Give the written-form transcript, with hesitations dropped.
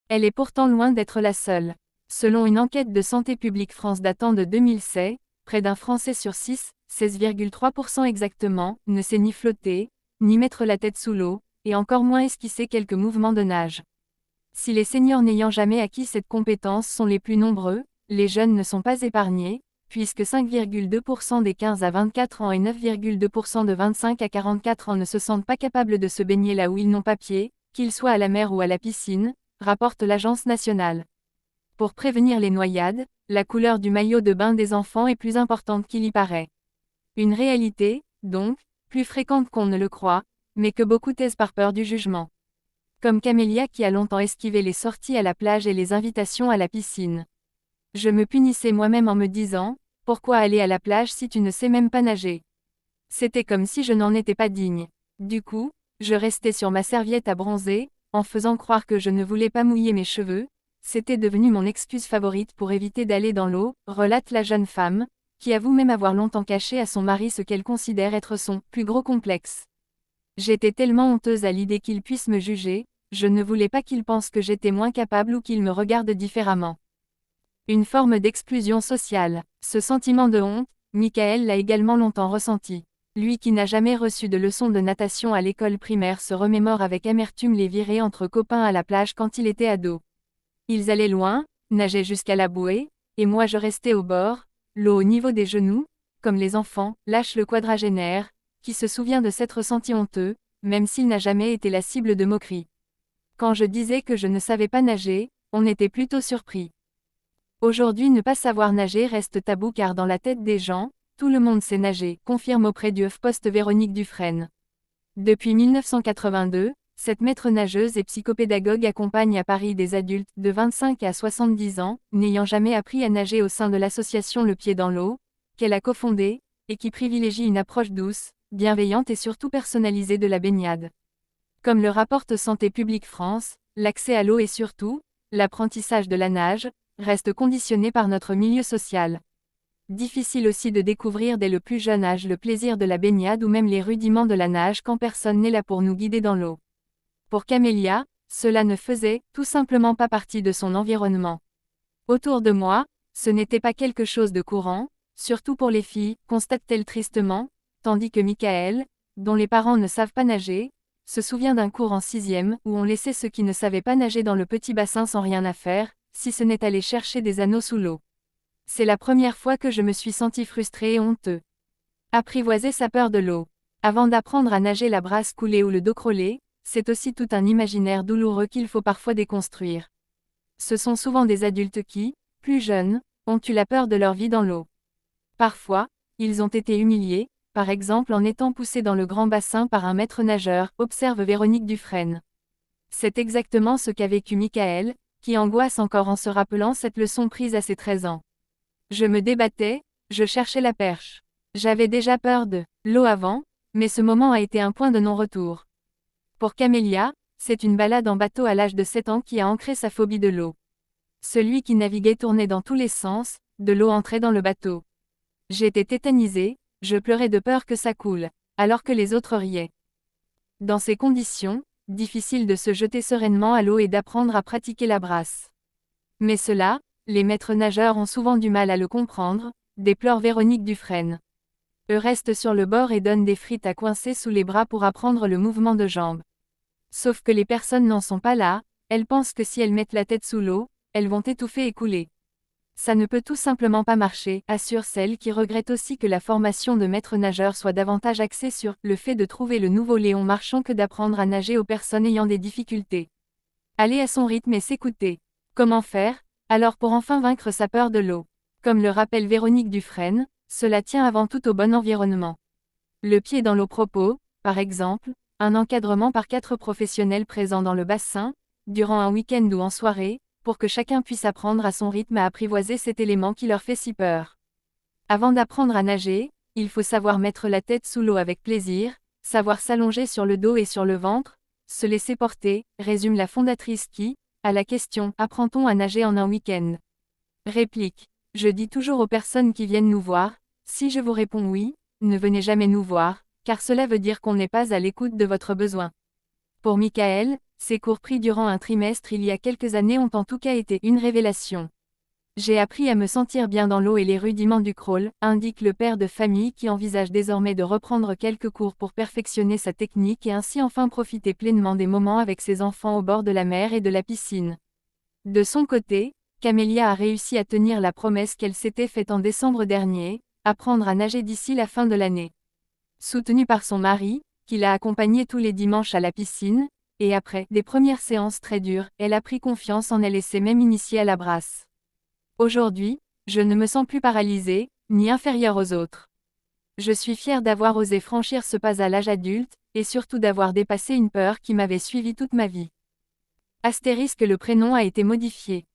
Elle est pourtant loin d'être la seule. Selon une enquête de Santé publique France datant de 2016, près d'un Français sur 6, 16,3% exactement, ne sait ni flotter, ni mettre la tête sous l'eau, et encore moins esquisser quelques mouvements de nage. Si les seniors n'ayant jamais acquis cette compétence sont les plus nombreux, les jeunes ne sont pas épargnés, puisque 5,2% des 15 à 24 ans et 9,2% de 25 à 44 ans ne se sentent pas capables de se baigner là où ils n'ont pas pied, qu'ils soient à la mer ou à la piscine, rapporte l'Agence nationale. Pour prévenir les noyades, la couleur du maillot de bain des enfants est plus importante qu'il y paraît. Une réalité, donc, plus fréquente qu'on ne le croit, mais que beaucoup taisent par peur du jugement. Comme Camélia qui a longtemps esquivé les sorties à la plage et les invitations à la piscine. Je me punissais moi-même en me disant, pourquoi aller à la plage si tu ne sais même pas nager? C'était comme si je n'en étais pas digne. Du coup, je restais sur ma serviette à bronzer, en faisant croire que je ne voulais pas mouiller mes cheveux. C'était devenu mon excuse favorite pour éviter d'aller dans l'eau, relate la jeune femme, qui avoue même avoir longtemps caché à son mari ce qu'elle considère être son plus gros complexe. J'étais tellement honteuse à l'idée qu'il puisse me juger, je ne voulais pas qu'il pense que j'étais moins capable ou qu'il me regarde différemment. Une forme d'exclusion sociale. Ce sentiment de honte, Michael l'a également longtemps ressenti. Lui qui n'a jamais reçu de leçons de natation à l'école primaire se remémore avec amertume les virées entre copains à la plage quand il était ado. Ils allaient loin, nageaient jusqu'à la bouée, et moi je restais au bord, l'eau au niveau des genoux, comme les enfants, lâche le quadragénaire, qui se souvient de s'être senti honteux, même s'il n'a jamais été la cible de moqueries. Quand je disais que je ne savais pas nager, on était plutôt surpris. Aujourd'hui ne pas savoir nager reste tabou car dans la tête des gens, tout le monde sait nager, confirme auprès du HuffPost Véronique Dufresne. Depuis 1982, cette maître nageuse et psychopédagogue accompagne à Paris des adultes de 25 à 70 ans, n'ayant jamais appris à nager au sein de l'association Le Pied dans l'eau, qu'elle a cofondée, et qui privilégie une approche douce, bienveillante et surtout personnalisée de la baignade. Comme le rapporte Santé publique France, l'accès à l'eau et surtout, l'apprentissage de la nage, reste conditionné par notre milieu social. Difficile aussi de découvrir dès le plus jeune âge le plaisir de la baignade ou même les rudiments de la nage quand personne n'est là pour nous guider dans l'eau. Pour Camélia, cela ne faisait tout simplement pas partie de son environnement. Autour de moi, ce n'était pas quelque chose de courant, surtout pour les filles, constate-t-elle tristement, tandis que Michael, dont les parents ne savent pas nager, se souvient d'un cours en 6e où on laissait ceux qui ne savaient pas nager dans le petit bassin sans rien à faire, si ce n'est aller chercher des anneaux sous l'eau. C'est la première fois que je me suis senti frustré et honteux. Apprivoiser sa peur de l'eau. Avant d'apprendre à nager la brasse coulée ou le dos crawlé, c'est aussi tout un imaginaire douloureux qu'il faut parfois déconstruire. Ce sont souvent des adultes qui, plus jeunes, ont eu la peur de leur vie dans l'eau. Parfois, ils ont été humiliés, par exemple en étant poussés dans le grand bassin par un maître nageur, observe Véronique Dufresne. C'est exactement ce qu'a vécu Michael, qui angoisse encore en se rappelant cette leçon prise à ses 13 ans. Je me débattais, je cherchais la perche. J'avais déjà peur de l'eau avant, mais ce moment a été un point de non-retour. Pour Camélia, c'est une balade en bateau à l'âge de 7 ans qui a ancré sa phobie de l'eau. Celui qui naviguait tournait dans tous les sens, de l'eau entrait dans le bateau. J'étais tétanisée, je pleurais de peur que ça coule, alors que les autres riaient. Dans ces conditions, difficile de se jeter sereinement à l'eau et d'apprendre à pratiquer la brasse. Mais cela, les maîtres nageurs ont souvent du mal à le comprendre, déplore Véronique Dufresne. Eux restent sur le bord et donnent des frites à coincer sous les bras pour apprendre le mouvement de jambes. Sauf que les personnes n'en sont pas là, elles pensent que si elles mettent la tête sous l'eau, elles vont étouffer et couler. Ça ne peut tout simplement pas marcher, assure celle qui regrette aussi que la formation de maître nageur soit davantage axée sur le fait de trouver le nouveau Léon Marchand que d'apprendre à nager aux personnes ayant des difficultés. Aller à son rythme et s'écouter. Comment faire, alors pour enfin vaincre sa peur de l'eau? Comme le rappelle Véronique Dufresne, cela tient avant tout au bon environnement. Le pied dans l'eau propos, par exemple, un encadrement par 4 professionnels présents dans le bassin, durant un week-end ou en soirée, pour que chacun puisse apprendre à son rythme à apprivoiser cet élément qui leur fait si peur. Avant d'apprendre à nager, il faut savoir mettre la tête sous l'eau avec plaisir, savoir s'allonger sur le dos et sur le ventre, se laisser porter, résume la fondatrice qui, à la question « Apprend-on à nager en un week-end ?» réplique. Je dis toujours aux personnes qui viennent nous voir, si je vous réponds oui, ne venez jamais nous voir, car cela veut dire qu'on n'est pas à l'écoute de votre besoin. Pour Michael, ses cours pris durant un trimestre il y a quelques années ont en tout cas été une révélation. J'ai appris à me sentir bien dans l'eau et les rudiments du crawl, indique le père de famille qui envisage désormais de reprendre quelques cours pour perfectionner sa technique et ainsi enfin profiter pleinement des moments avec ses enfants au bord de la mer et de la piscine. De son côté, Camélia a réussi à tenir la promesse qu'elle s'était faite en décembre dernier, apprendre à nager d'ici la fin de l'année. Soutenue par son mari, qui l'a accompagnée tous les dimanches à la piscine, et après des premières séances très dures, elle a pris confiance en elle et s'est même initiée à la brasse. Aujourd'hui, je ne me sens plus paralysée, ni inférieure aux autres. Je suis fière d'avoir osé franchir ce pas à l'âge adulte, et surtout d'avoir dépassé une peur qui m'avait suivie toute ma vie. Astérisque, le prénom a été modifié.